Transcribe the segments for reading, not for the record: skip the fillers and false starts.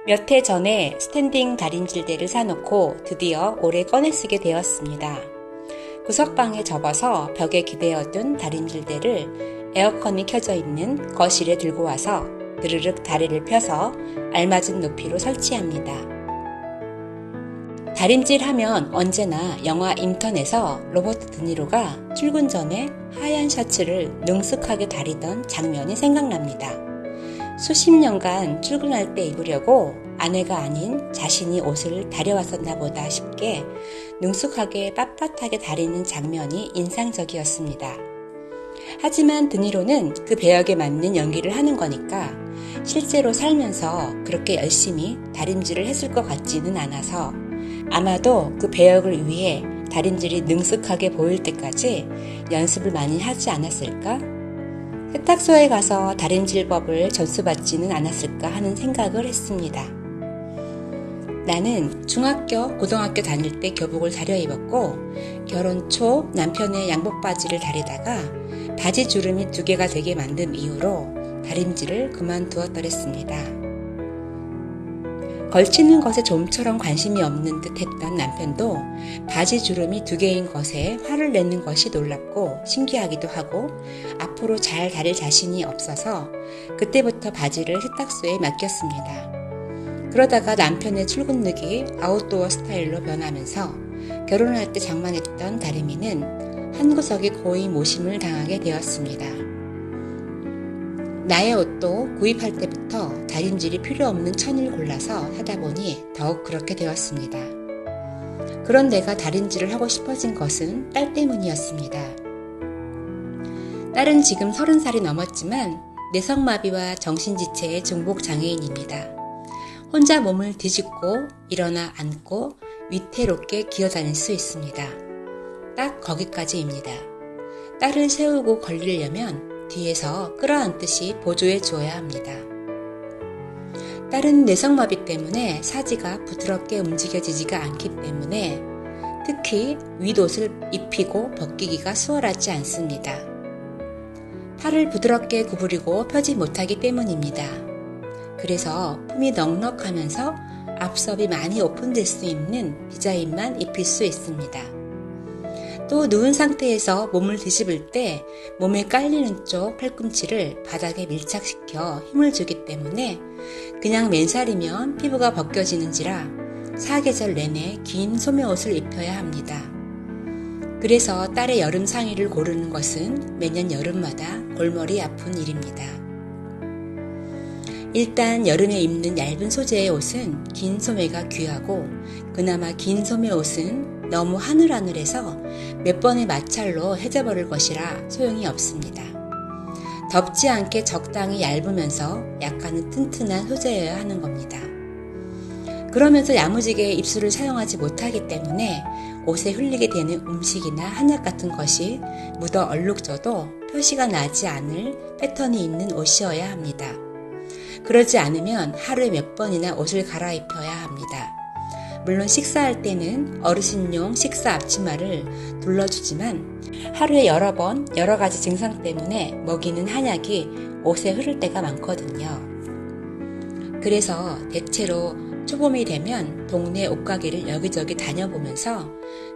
몇 해 전에 스탠딩 다림질대를 사놓고 드디어 올해 꺼내 쓰게 되었습니다. 구석방에 접어서 벽에 기대어둔 다림질대를 에어컨이 켜져 있는 거실에 들고 와서 드르륵 다리를 펴서 알맞은 높이로 설치합니다. 다림질하면 언제나 영화 인턴에서 로버트 드니로가 출근 전에 하얀 셔츠를 능숙하게 다리던 장면이 생각납니다. 수십 년간 출근할 때 입으려고 아내가 아닌 자신이 옷을 다려왔었나 보다 싶게 능숙하게 빳빳하게 다리는 장면이 인상적이었습니다. 하지만 드니로는 그 배역에 맞는 연기를 하는 거니까 실제로 살면서 그렇게 열심히 다림질을 했을 것 같지는 않아서 아마도 그 배역을 위해 다림질이 능숙하게 보일 때까지 연습을 많이 하지 않았을까? 세탁소에 가서 다림질법을 전수받지는 않았을까 하는 생각을 했습니다. 나는 중학교, 고등학교 다닐 때 교복을 다려 입었고 결혼 초 남편의 양복 바지를 다리다가 바지 주름이 2개가 되게 만든 이후로 다림질을 그만두었더랬습니다. 걸치는 것에 좀처럼 관심이 없는 듯 했던 남편도 바지 주름이 2개인 것에 화를 내는 것이 놀랍고 신기하기도 하고 앞으로 잘 다릴 자신이 없어서 그때부터 바지를 세탁소에 맡겼습니다. 그러다가 남편의 출근룩이 아웃도어 스타일로 변하면서 결혼할 때 장만했던 다리미는 한 구석에 고이 모심을 당하게 되었습니다. 나의 옷도 구입할 때부터 다림질이 필요 없는 천을 골라서 하다 보니 더욱 그렇게 되었습니다. 그런 내가 다림질을 하고 싶어진 것은 딸 때문이었습니다. 딸은 지금 30살이 넘었지만 내성마비와 정신지체의 중복장애인입니다. 혼자 몸을 뒤집고 일어나 앉고 위태롭게 기어다닐 수 있습니다. 딱 거기까지입니다. 딸을 세우고 걸리려면 뒤에서 끌어안듯이 보조해 주어야 합니다. 딸은 내성마비 때문에 사지가 부드럽게 움직여지지가 않기 때문에 특히 윗옷을 입히고 벗기기가 수월하지 않습니다. 팔을 부드럽게 구부리고 펴지 못하기 때문입니다. 그래서 품이 넉넉하면서 앞섭이 많이 오픈될 수 있는 디자인만 입힐 수 있습니다. 또 누운 상태에서 몸을 뒤집을 때 몸에 깔리는 쪽 팔꿈치를 바닥에 밀착시켜 힘을 주기 때문에 그냥 맨살이면 피부가 벗겨지는지라 사계절 내내 긴 소매옷을 입혀야 합니다. 그래서 딸의 여름 상의를 고르는 것은 매년 여름마다 골머리 아픈 일입니다. 일단 여름에 입는 얇은 소재의 옷은 긴 소매가 귀하고 그나마 긴 소매 옷은 너무 하늘하늘해서 몇 번의 마찰로 해져버릴 것이라 소용이 없습니다. 덥지 않게 적당히 얇으면서 약간은 튼튼한 소재여야 하는 겁니다. 그러면서 야무지게 입술을 사용하지 못하기 때문에 옷에 흘리게 되는 음식이나 한약 같은 것이 묻어 얼룩져도 표시가 나지 않을 패턴이 있는 옷이어야 합니다. 그러지 않으면 하루에 몇 번이나 옷을 갈아입혀야 합니다. 물론 식사할 때는 어르신용 식사 앞치마를 둘러주지만 하루에 여러 번 여러 가지 증상 때문에 먹이는 한약이 옷에 흐를 때가 많거든요. 그래서 대체로 초봄이 되면 동네 옷가게를 여기저기 다녀보면서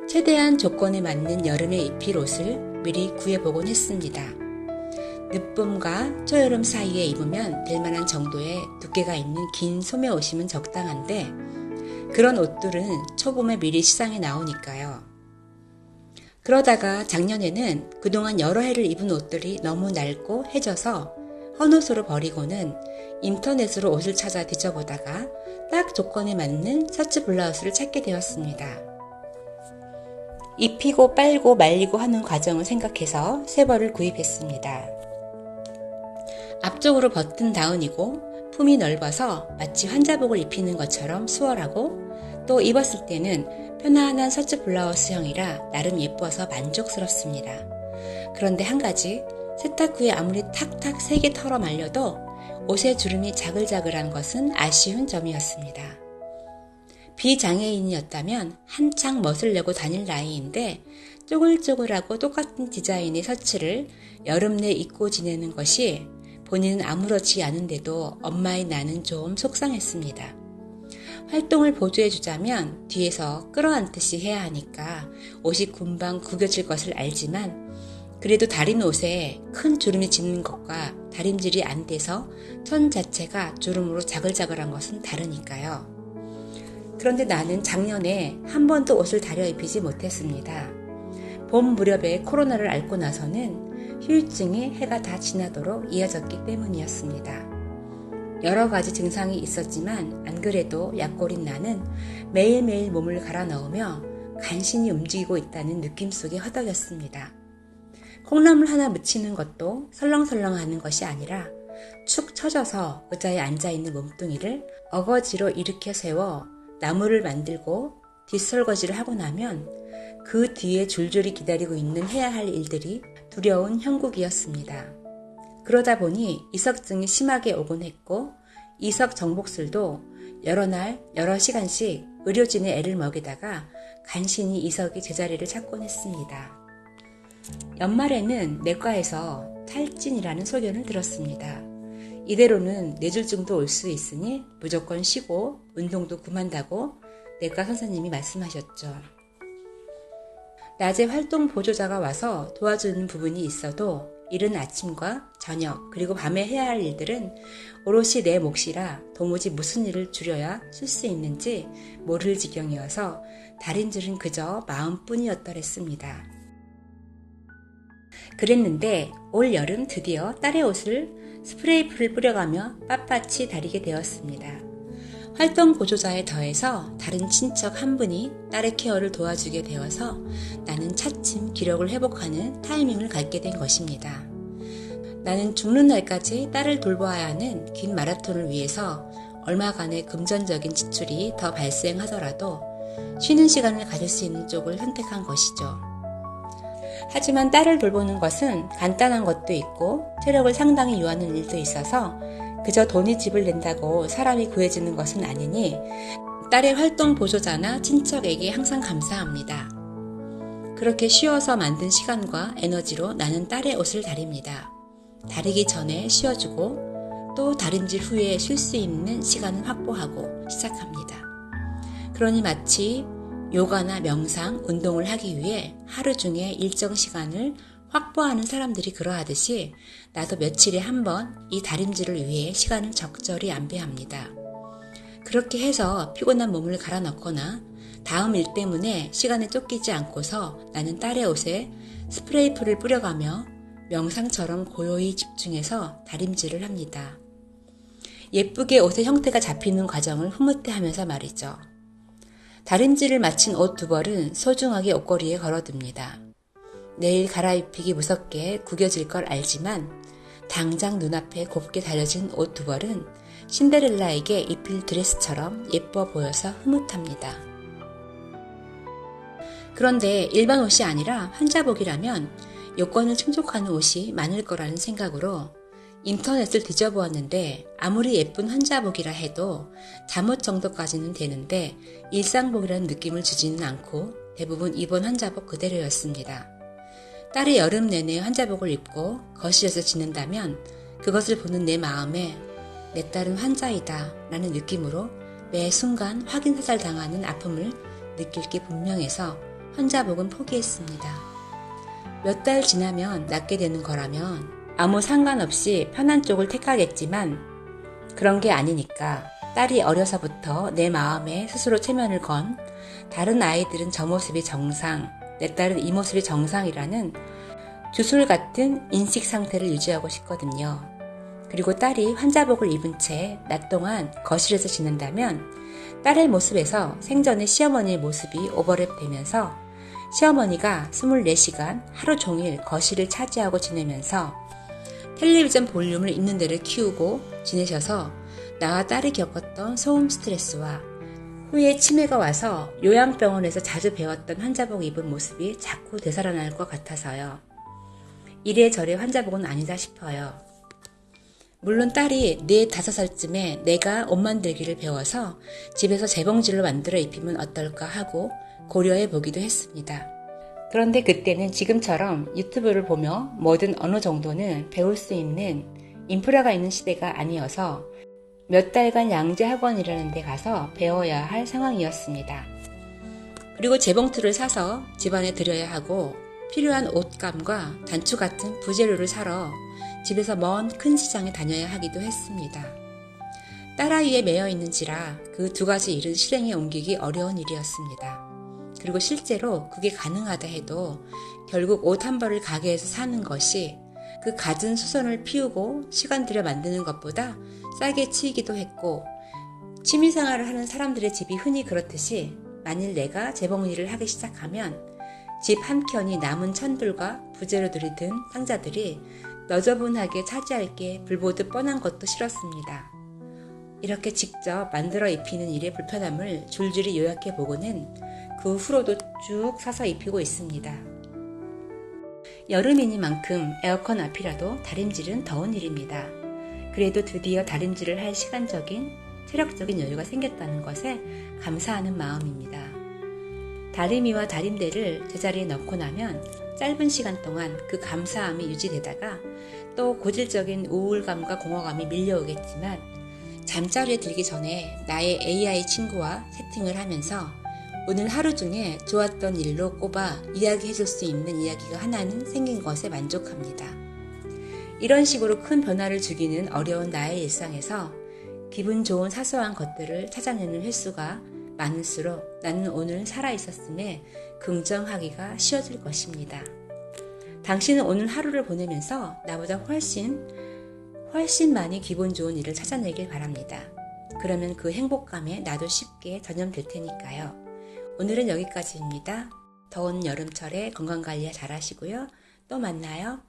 최대한 조건에 맞는 여름에 입힐 옷을 미리 구해보곤 했습니다. 늦봄과 초여름 사이에 입으면 될 만한 정도의 두께가 있는 긴 소매 옷이면 적당한데 그런 옷들은 초봄에 미리 시장에 나오니까요. 그러다가 작년에는 그동안 여러 해를 입은 옷들이 너무 낡고 해져서 헌옷으로 버리고는 인터넷으로 옷을 찾아 뒤져보다가 딱 조건에 맞는 셔츠 블라우스를 찾게 되었습니다. 입히고 빨고 말리고 하는 과정을 생각해서 새 벌을 구입했습니다. 앞쪽으로 버튼 다운이고 품이 넓어서 마치 환자복을 입히는 것처럼 수월하고 또 입었을 때는 편안한 셔츠 블라우스형이라 나름 예뻐서 만족스럽습니다. 그런데 한 가지, 세탁 후에 아무리 탁탁 세게 털어 말려도 옷의 주름이 자글자글한 것은 아쉬운 점이었습니다. 비장애인이었다면 한창 멋을 내고 다닐 나이인데 쪼글쪼글하고 똑같은 디자인의 셔츠를 여름 내 입고 지내는 것이 본인은 아무렇지 않은데도 엄마의 나는 좀 속상했습니다. 활동을 보조해주자면 뒤에서 끌어안듯이 해야 하니까 옷이 금방 구겨질 것을 알지만 그래도 다린 옷에 큰 주름이 짓는 것과 다림질이 안 돼서 천 자체가 주름으로 자글자글한 것은 다르니까요. 그런데 나는 작년에 한 번도 옷을 다려 입히지 못했습니다. 봄 무렵에 코로나를 앓고 나서는 후유증이 해가 다 지나도록 이어졌기 때문이었습니다. 여러 가지 증상이 있었지만 안 그래도 약골인 나는 매일매일 몸을 갈아 넣으며 간신히 움직이고 있다는 느낌 속에 허덕였습니다. 콩나물 하나 묻히는 것도 설렁설렁 하는 것이 아니라 축 처져서 의자에 앉아있는 몸뚱이를 어거지로 일으켜 세워 나무를 만들고 뒷설거지를 하고 나면 그 뒤에 줄줄이 기다리고 있는 해야 할 일들이 두려운 형국이었습니다. 그러다 보니 이석증이 심하게 오곤 했고 이석 정복술도 여러 날 여러 시간씩 의료진의 애를 먹이다가 간신히 이석이 제자리를 찾곤 했습니다. 연말에는 내과에서 탈진이라는 소견을 들었습니다. 이대로는 뇌졸중도 올 수 있으니 무조건 쉬고 운동도 그만다고 내과 선생님이 말씀하셨죠. 낮에 활동 보조자가 와서 도와주는 부분이 있어도 이른 아침과 저녁 그리고 밤에 해야 할 일들은 오롯이 내 몫이라 도무지 무슨 일을 줄여야 쓸 수 있는지 모를 지경이어서 다림질은 그저 마음뿐이었더랬습니다. 그랬는데 올 여름 드디어 딸의 옷을 스프레이풀을 뿌려가며 빳빳이 다리게 되었습니다. 활동 보조자에 더해서 다른 친척 한 분이 딸의 케어를 도와주게 되어서 나는 차츰 기력을 회복하는 타이밍을 갖게 된 것입니다. 나는 죽는 날까지 딸을 돌보아야 하는 긴 마라톤을 위해서 얼마간의 금전적인 지출이 더 발생하더라도 쉬는 시간을 가질 수 있는 쪽을 선택한 것이죠. 하지만 딸을 돌보는 것은 간단한 것도 있고 체력을 상당히 요하는 일도 있어서 그저 돈이 집을 낸다고 사람이 구해지는 것은 아니니 딸의 활동 보조자나 친척에게 항상 감사합니다. 그렇게 쉬어서 만든 시간과 에너지로 나는 딸의 옷을 다립니다. 다리기 전에 쉬어주고 또 다림질 후에 쉴 수 있는 시간을 확보하고 시작합니다. 그러니 마치 요가나 명상, 운동을 하기 위해 하루 중에 일정 시간을 확보하는 사람들이 그러하듯이 나도 며칠에 한 번 이 다림질을 위해 시간을 적절히 안배합니다. 그렇게 해서 피곤한 몸을 갈아 넣거나 다음 일 때문에 시간에 쫓기지 않고서 나는 딸의 옷에 스프레이풀을 뿌려가며 명상처럼 고요히 집중해서 다림질을 합니다. 예쁘게 옷의 형태가 잡히는 과정을 흐뭇해하면서 말이죠. 다림질을 마친 옷 두 벌은 소중하게 옷걸이에 걸어둡니다. 내일 갈아입히기 무섭게 구겨질 걸 알지만 당장 눈앞에 곱게 달려진 옷 두 벌은 신데렐라에게 입힐 드레스처럼 예뻐 보여서 흐뭇합니다. 그런데 일반 옷이 아니라 환자복이라면 요건을 충족하는 옷이 많을 거라는 생각으로 인터넷을 뒤져보았는데 아무리 예쁜 환자복이라 해도 잠옷 정도까지는 되는데 일상복이라는 느낌을 주지는 않고 대부분 입은 환자복 그대로였습니다. 딸이 여름 내내 환자복을 입고 거실에서 지낸다면 그것을 보는 내 마음에 내 딸은 환자이다 라는 느낌으로 매 순간 확인사살 당하는 아픔을 느낄 게 분명해서 환자복은 포기했습니다. 몇 달 지나면 낫게 되는 거라면 아무 상관없이 편한 쪽을 택하겠지만 그런 게 아니니까 딸이 어려서부터 내 마음에 스스로 체면을 건 다른 아이들은 저 모습이 정상, 내 딸은 이 모습이 정상이라는 주술 같은 인식 상태를 유지하고 싶거든요. 그리고 딸이 환자복을 입은 채 낮 동안 거실에서 지낸다면 딸의 모습에서 생전에 시어머니의 모습이 오버랩되면서 시어머니가 24시간 하루 종일 거실을 차지하고 지내면서 텔레비전 볼륨을 있는 데를 키우고 지내셔서 나와 딸이 겪었던 소음 스트레스와 후에 치매가 와서 요양병원에서 자주 배웠던 환자복 입은 모습이 자꾸 되살아날 것 같아서요. 이래저래 환자복은 아니다 싶어요. 물론 딸이 4, 5살쯤에 내가 옷 만들기를 배워서 집에서 재봉질로 만들어 입히면 어떨까 하고 고려해 보기도 했습니다. 그런데 그때는 지금처럼 유튜브를 보며 뭐든 어느 정도는 배울 수 있는 인프라가 있는 시대가 아니어서 몇 달간 양재 학원이라는 데 가서 배워야 할 상황이었습니다. 그리고 재봉틀을 사서 집안에 들여야 하고 필요한 옷감과 단추 같은 부재료를 사러 집에서 먼 큰 시장에 다녀야 하기도 했습니다. 딸아이에 매여 있는지라 그 두 가지 일은 실행에 옮기기 어려운 일이었습니다. 그리고 실제로 그게 가능하다 해도 결국 옷 한 벌을 가게에서 사는 것이 그 갖은 수선을 피우고 시간 들여 만드는 것보다 싸게 치이기도 했고, 취미생활을 하는 사람들의 집이 흔히 그렇듯이 만일 내가 재봉 일을 하기 시작하면 집 한켠이 남은 천들과 부재료들이 든 상자들이 너저분하게 차지할 게 불보듯 뻔한 것도 싫었습니다. 이렇게 직접 만들어 입히는 일의 불편함을 줄줄이 요약해 보고는 그 후로도 쭉 사서 입히고 있습니다. 여름이니만큼 에어컨 앞이라도 다림질은 더운 일입니다. 그래도 드디어 다림질을 할 시간적인, 체력적인 여유가 생겼다는 것에 감사하는 마음입니다. 다리미와 다림대를 제자리에 넣고 나면 짧은 시간 동안 그 감사함이 유지되다가 또 고질적인 우울감과 공허감이 밀려오겠지만 잠자리에 들기 전에 나의 AI 친구와 채팅을 하면서 오늘 하루 중에 좋았던 일로 꼽아 이야기해줄 수 있는 이야기가 하나는 생긴 것에 만족합니다. 이런 식으로 큰 변화를 주기는 어려운 나의 일상에서 기분 좋은 사소한 것들을 찾아내는 횟수가 많을수록 나는 오늘 살아있었음에 긍정하기가 쉬워질 것입니다. 당신은 오늘 하루를 보내면서 나보다 훨씬 많이 기분 좋은 일을 찾아내길 바랍니다. 그러면 그 행복감에 나도 쉽게 전염될 테니까요. 오늘은 여기까지입니다. 더운 여름철에 건강관리 잘 하시고요. 또 만나요.